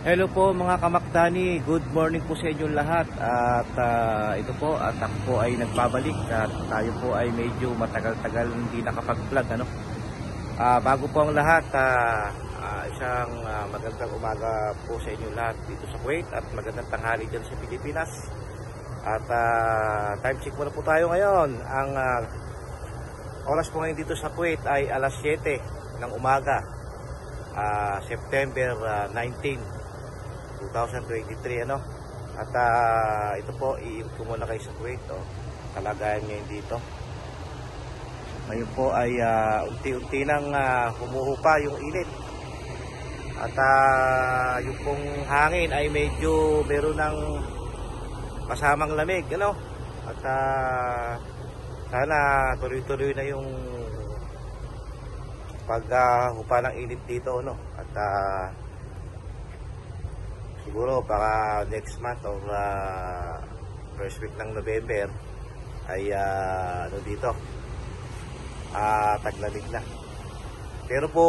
Hello po mga kamakdani, good morning po sa inyo lahat. At ito po, at ako po ay nagbabalik at tayo po ay medyo matagal-tagal hindi nakapag-vlog, ano? Bago po ang lahat, isang magandang umaga po sa inyo lahat dito sa Kuwait at magandang tanghali dyan sa Pilipinas. At time check muna po tayo ngayon. Ang oras po ngayon dito sa Kuwait ay alas 7 ng umaga, September 19 2023, ano? At ito po, i-in ko muna kayo sa Kuwait, kalagayan ngayon dito. Ngayon po ay unti-unti nang humuhupa yung init. At yung pong hangin ay medyo meron ng masamang lamig, ano? At sana tuloy-tuloy na yung paghupa ng init dito, no? At siguro baka next month or first week ng November ay ano dito, taglamig na. Pero po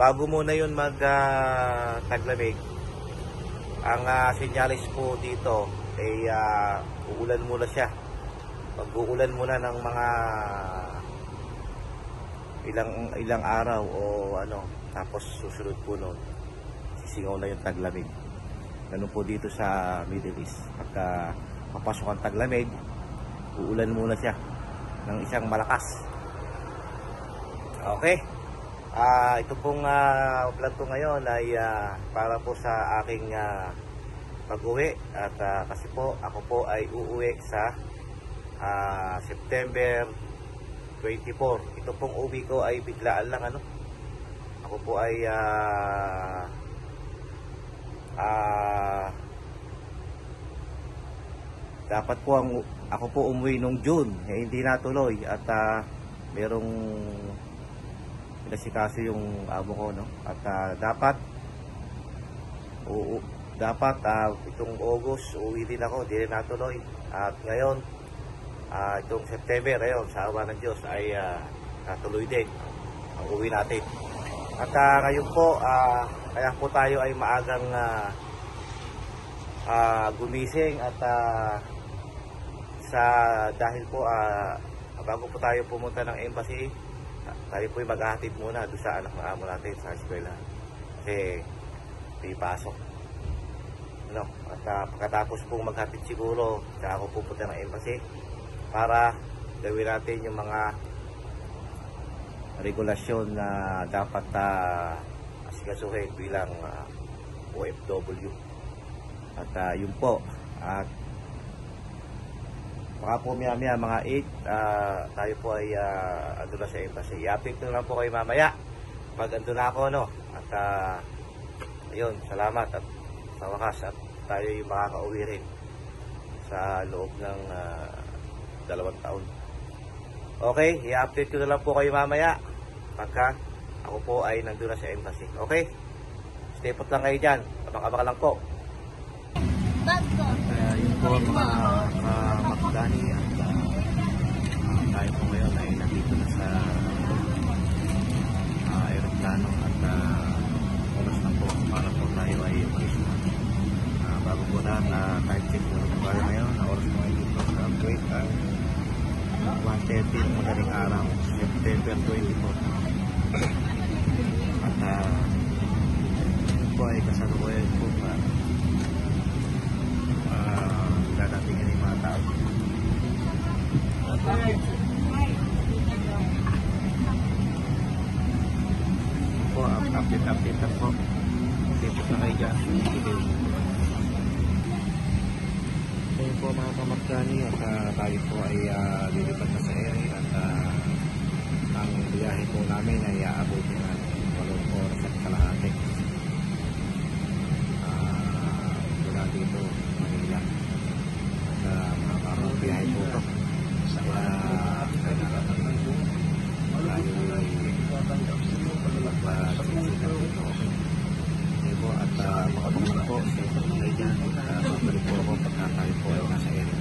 bago muna yun mag taglamig, ang senyalis po dito ay uulan muna siya. Mag-uulan muna ng mga ilang araw o ano, tapos susunod po noon singaw na yung taglamig. Ganun po dito sa Middle East. Pagka papasok ang taglamig, uulan muna siya ng isang malakas. Okay. Ito pong vlog ko ngayon ay para po sa aking pag-uwi. At kasi po ako po ay uuwi sa September 24. Ito pong uwi ko ay biglaan lang, ano. Ako po ay dapat po ako po umuwi nung June, hindi natuloy at merong pinasikaso yung amo ko, no? At dapat itong August uwi din ako, hindi rin natuloy. At ngayon itong September, ayun, sa awa ng Diyos ay natuloy din ang uwi natin. At ngayon po kaya po tayo ay maagang gumising at dahil po bago po tayo pumunta ng embassy, tayo po ay maghahatid muna doon sa anak ng amo natin sa eskwela kasi may pasok, no? At pagkatapos po maghatid siguro saka ako pupunta ng embassy para gawin natin yung mga regulasyon na dapat asikasuhin bilang OFW. At yun po, at baka po maya mga 8 tayo po ay ando na sa embassy. I-update ko lang po kayo mamaya pag ando na ako, no? At ayun, salamat at sa wakas at tayo yung makakauwi rin sa loob ng 2 taon. Okay, i-update ko na lang po kayo mamaya pagka ako po ay nandun na sa embassy. Okay? Stay put lang kayo dyan. Abang-abang lang po. Yun po mga kamakdani at tayo po ngayon ay nandito na sa aeroplano at oras na po para po tayo ay umalis na. Bago po na time check po na tayo ngayon. Oras po ngayon dito sa Kuwait ay 1:30 ng madaling araw, September 24. At po ay kasalukuyan po dadatingin yung mga tao po. Update lang po. Tipos na kayo dyan. Ayun po mga kamakdani at tayo po ay lilipat na sa area at ang biyahe po namin ay aabutin na 8 oras at kalahati mula dito Manila. At mga biyahe po ito kaya tayo ay magpapasiksikan dito. Okay po, at makapungan po sa ito kayo dyan at mabalik po ako pagka tayo po ay nasa area.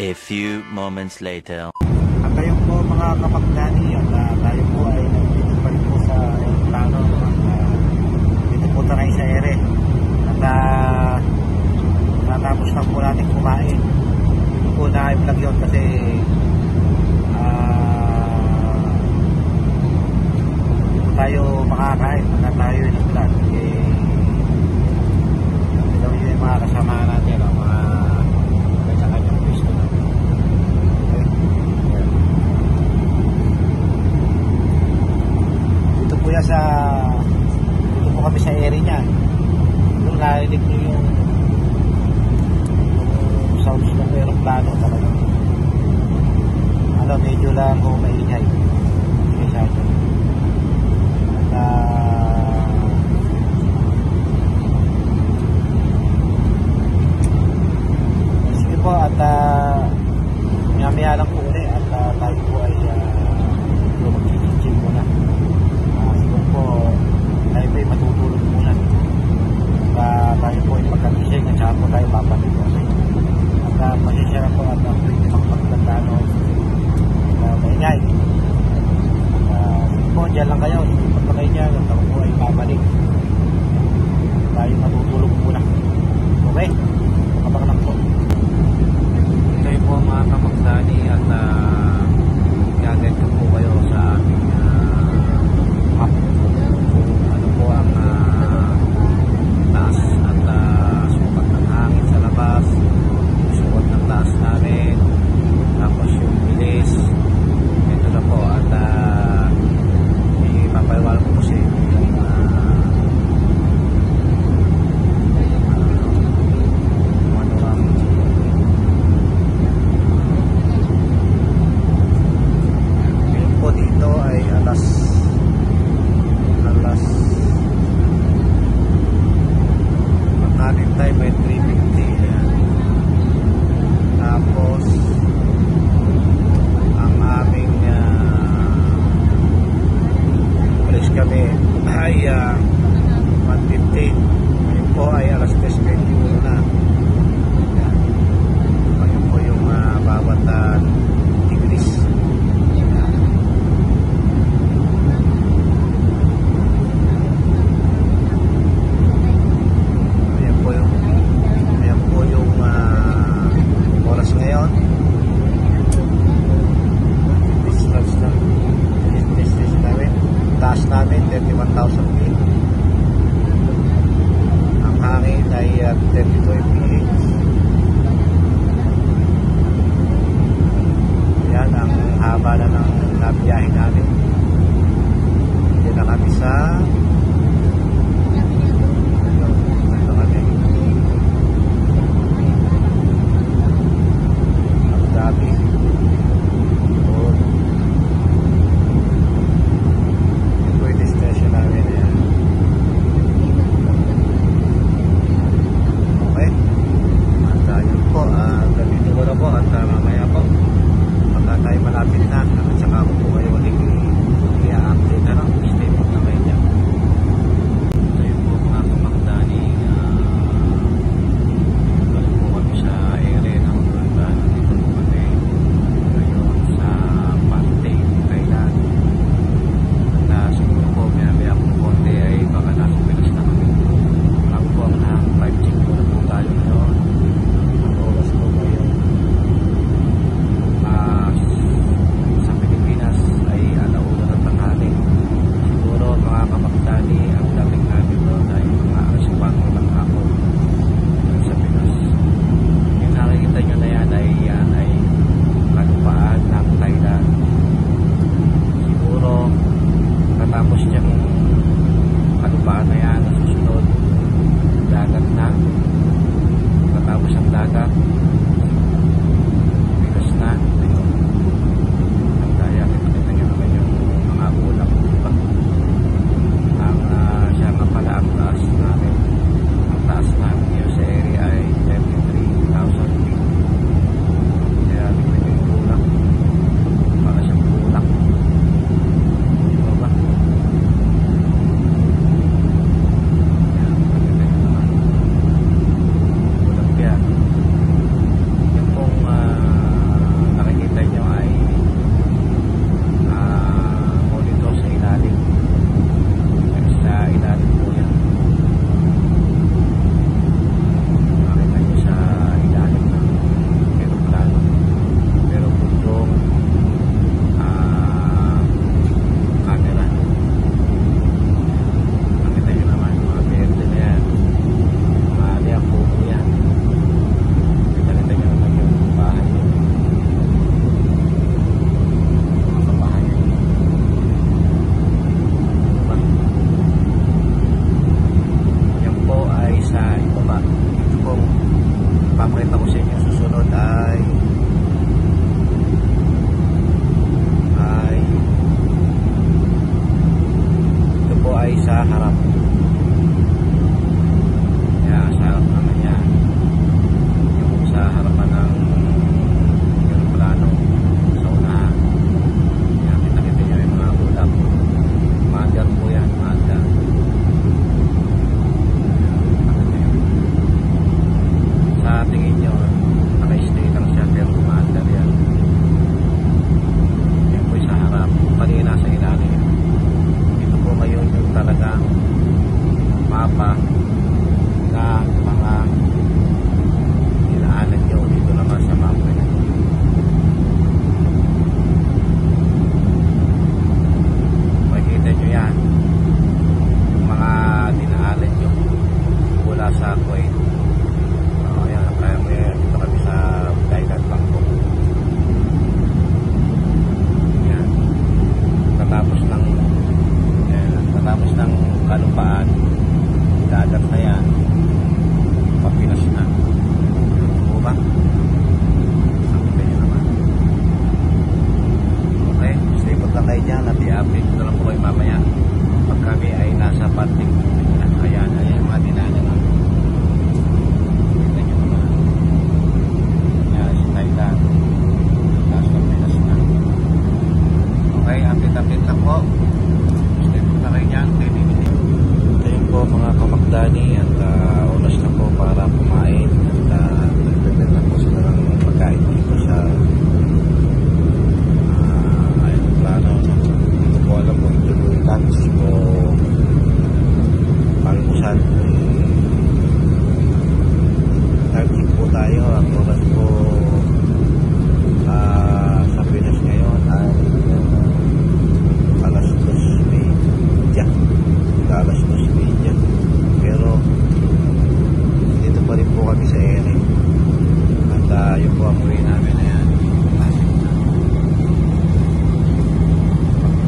A few moments later. At ayun po mga kapagdani, at tayo po ay nandito pa rin po sa plano, at dito po tayo sa ere, at natapos lang po natin kumain. Dito po na-vlog yun kasi dito tayo makakain pagka tayo yung nag-vlog. Ito yung mga kasama natin, mga sa kanyang pwesto na. Dito po yan dito po kami sa area niya. Doon narinig nyo yung sounds ng aeroplano talaga. Medyo lang kung maingay. Masyado. Sige po, at maya lang po ulit, at tayo po ay mag-chill muna. Siguro po tayo po ay matutulog muna, at tayo po ay magkagising, at saka po tayo babalik po sa inyo. At pasensya na po, at pwede magpaglandaan maingay. Po, dyan lang kayo. Pagka kayo dyan, at ako po ay babalik. Tayo matutulog muna. Okay? Kapag lang po. Ito po mga kamagdani, at gagawin ko po kayo sa aming map. Ano po ang taas at sukat ng hangin sa labas, sukat ng taas namin, tapos yung bilis. Ito na po, at ipapaliwala ko po sa inyo yung ang ngayon po dito ay alas ang ating time ay 3:50. Tapos ang aming alis kami ay 1:15. Ngayon po ay alas 10:21 na. Ngayon po yung bawat degrees. Ayan po yung oras ngayon. Taas namin 31,000 feet. Ang hangin ay 32 mph. Yan ang haba na ng nabiyahe namin. Hindi na kami sa ito kami Abu Dhabi. Destination namin yan. tayo dyan at i-update ko na lang po kayo mamaya pag kami ay nasa parting. Ayan yung mga dinanan. Kita nyo naman. Ayan, si Thailand. Taas ng Pinas na. Okay, update lang po. Stay po na kayo dyan. Ayun po mga kamakdani at oras na po para kumain at nagpipit na po sila ng pagkain dito sa ayun plano. Hindi ko po alam kung ituloy lunch o pangusal. Nag-check po tayo. Ang oras po sa Pinas ngayon ay alas 2:30. Alas 2:30. Pero dito pa rin po kami sa ere. At yun po ang uwi namin na yan.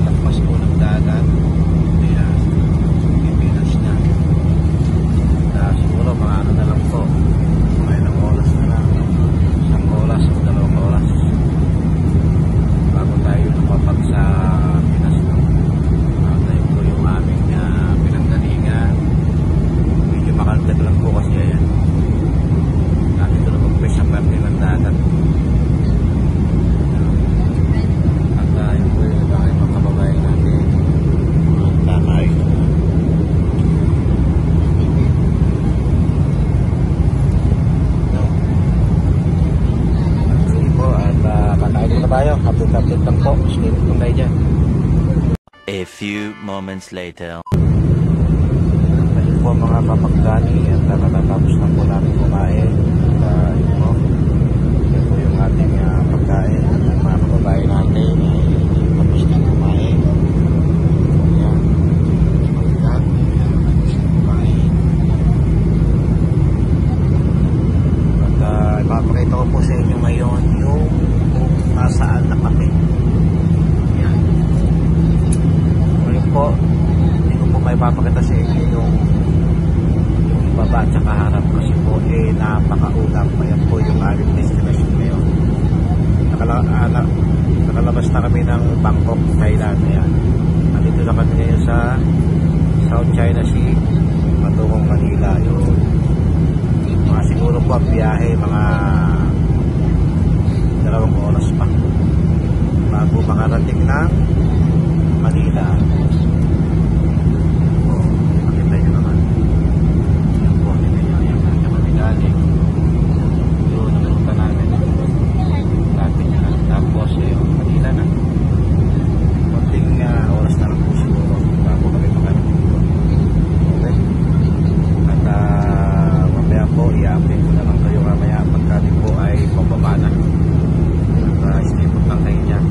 Paglapas po ng dagat. Ayan. Pilipinas na. At siguro mga ano na lang po. Mga ilang oras na lang. Isang oras o 2 oras. Bago tayo lumapag sa Pinas na. Tayo po yung aming pinanggalingan. Medyo makaltag lang po kasi ayan. Namin ito na mag-press ang parte ng dagat. At yun po yung bakit mga kababayan natin. Tatay. Sige po at kakain po na tayo. Update lang po. Stay po tayo dyan. A few moments later. Ayun po mga kapagdani at natatapos na po namin kumain. At yun po. Yan po yung ating pagkain. At ang mga kababayan natin ay tapos na kumain. Ayan. Pagkat. Tapos na kumain. At ipapakita ko po sa inyo ngayon yung kung nasaan na kami. Ayan. Ngayon po, hindi ko po may papakita sa inyo yung baba at saka harap kasi po napakaulap. Ayan po yung aming destination ngayon. Nakalabas na kami ng Bangkok, Thailand. Ayan. Nandito na kami ngayon sa South China Sea, patungong Manila. Yung mga siguro po ang biyahe mga 2 oras pa bago makarating ng Manila. Makita nyo naman. Yan po, kita nyo. Yan na kami galing. Yun, nalutan namin. Lapit na. Tapos, Manila na. Konting oras na lang po siguro bago kami makarating dito. Okay? At mamaya po, i-update ko na lang kayo mamaya pagkali po ay pababa na. At stay put lang kayo dyan.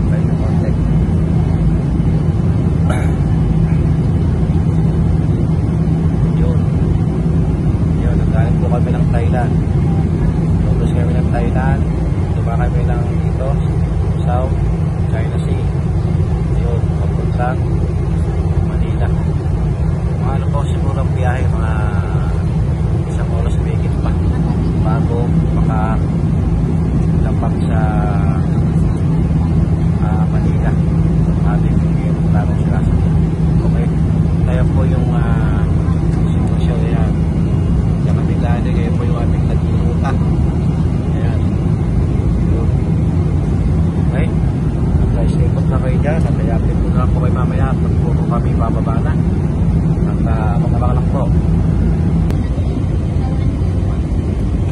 Tayo ng konti. Yun. Yun, nanggaling po kami ng Thailand. Lubos kami ng Thailand. Diba kami ng dito, South China Sea. Yun, papuntang Manila. Mga ano po siguro ang biyahe, mga isang oras bigit pa bago makalampag sa Manila. Ating plano sila sa okay. Tayo po yung sitwasyon yan. Yung ating dali, kayo po yung ating nagluruta. Ayan. Okay. Guys, ikot na kayo dyan. At ayapin po na po kayo mamaya at pag po kami bababa na. At makabaka lang po.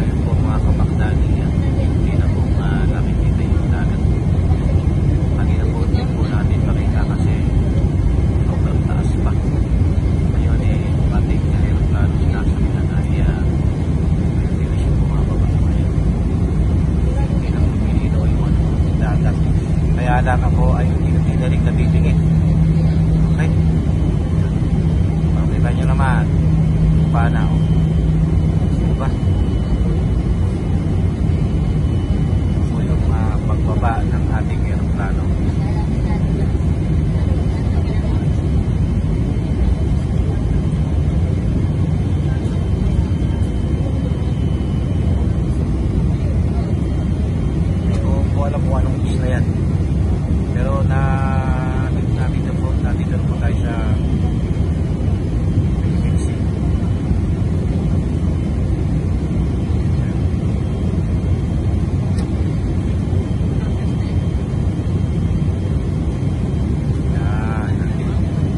Ayun po mga kapakdali yan. Hindi na po nakikita yung dagat. Kanina po din po natin makita kasi sobrang taas pa. Ngayon ating aeroplano sinasabi na ay hindi na siya bumababa ngayon. Hindi na lumilinaw yung dagat. Kaya lang ako ay hindi na rin nabibigit. Okay? Pakita nyo naman paano diba? O yung pagbaba ng ating aeroplano. Hindi ko alam kung anong isla yan, pero nandito po tayo sa Philippine Sea. Yan,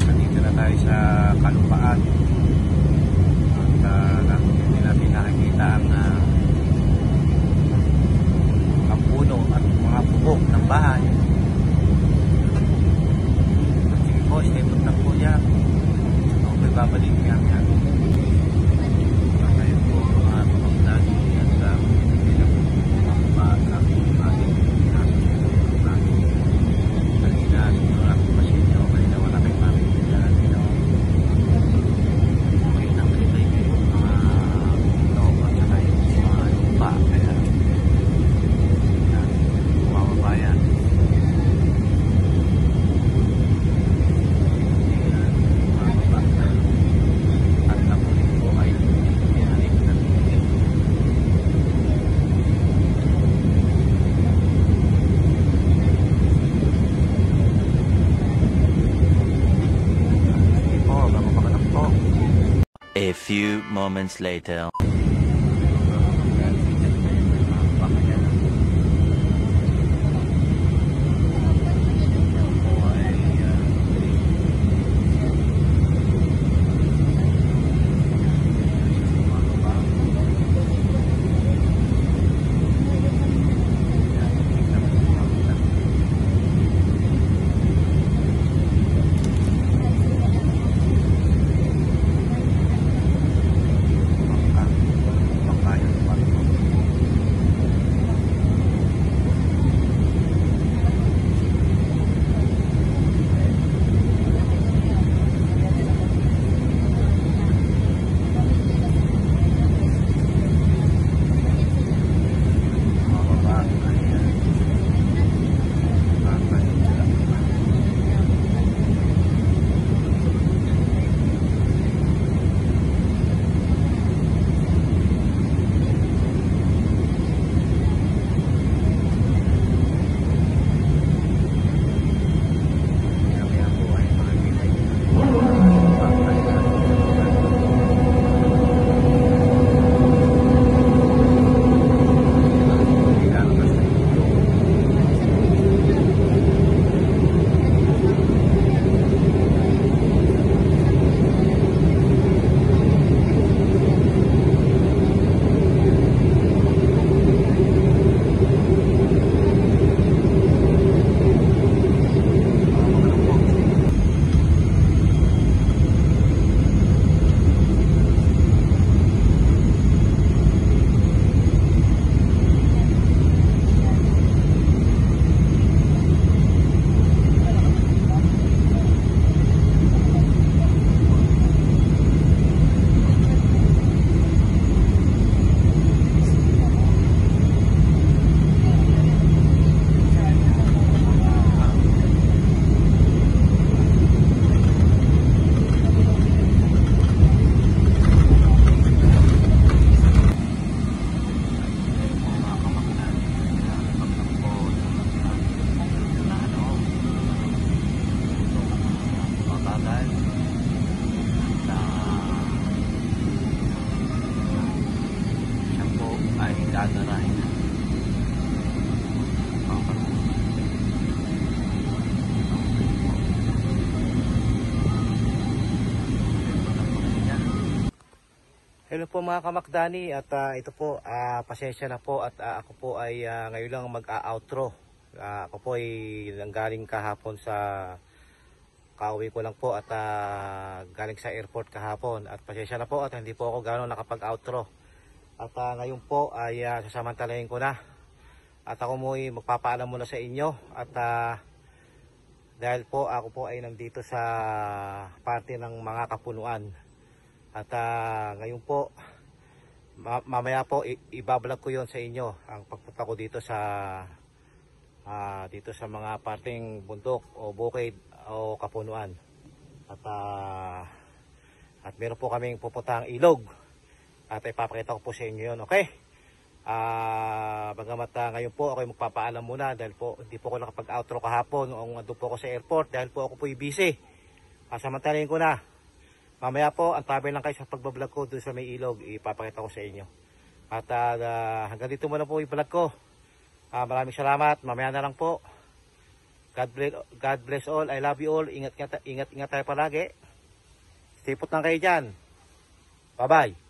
nandito na tayo sa kalupaan. At hindi natin nakikita ang puno at mga bubong ng bahay. Sige po, stay put lang po yan. Okay, babalik yan yan. Tayo po mga kapagdali at hindi na po makabasa ating kanina. Siguro lang po kasi nyo. Kanina wala kayong makikita. Okay na malibay kayo mga ito at saka yung mga lupa. Kaya bumabayan. At napulit po ay pinalik na pinili. Sige po, bago pakanak po. A few moments later. Hello po mga kamakdani at ito po, pasensya na po at ako po ay ngayon lang mag-outro. Ako po ay nanggaling kahapon sa kauwi ko lang po at galing sa airport kahapon at pasensya na po at hindi po ako gano'n nakapag-outro. At ngayon po ay sasamantalahin ko na at ako mo ay magpapaalam muna sa inyo at dahil po ako po ay nandito sa parte ng mga kapunuan. At ngayon po, mamaya po ibablog ko yon sa inyo ang pagpunta ko dito sa mga parteng bundok o bukid o kapunuan. At meron po kaming pupuntang ilog at ipapakita ko po sa inyo yon, okay? Bagamat ngayon po ako ay magpapaalam muna dahil po hindi po ako nakapag-outro kahapon nung ando po ako sa airport dahil po ako po busy. Samantalahin ko na. Mamaya po, antabi lang kayo sa pagbablog ko dun sa may ilog, ipapakita ko sa inyo. At hanggang dito muna po yung vlog ko. Maraming salamat, mamaya na lang po. God bless all, I love you all, ingat tayo palagi. Stay put lang kayo dyan. Bye bye.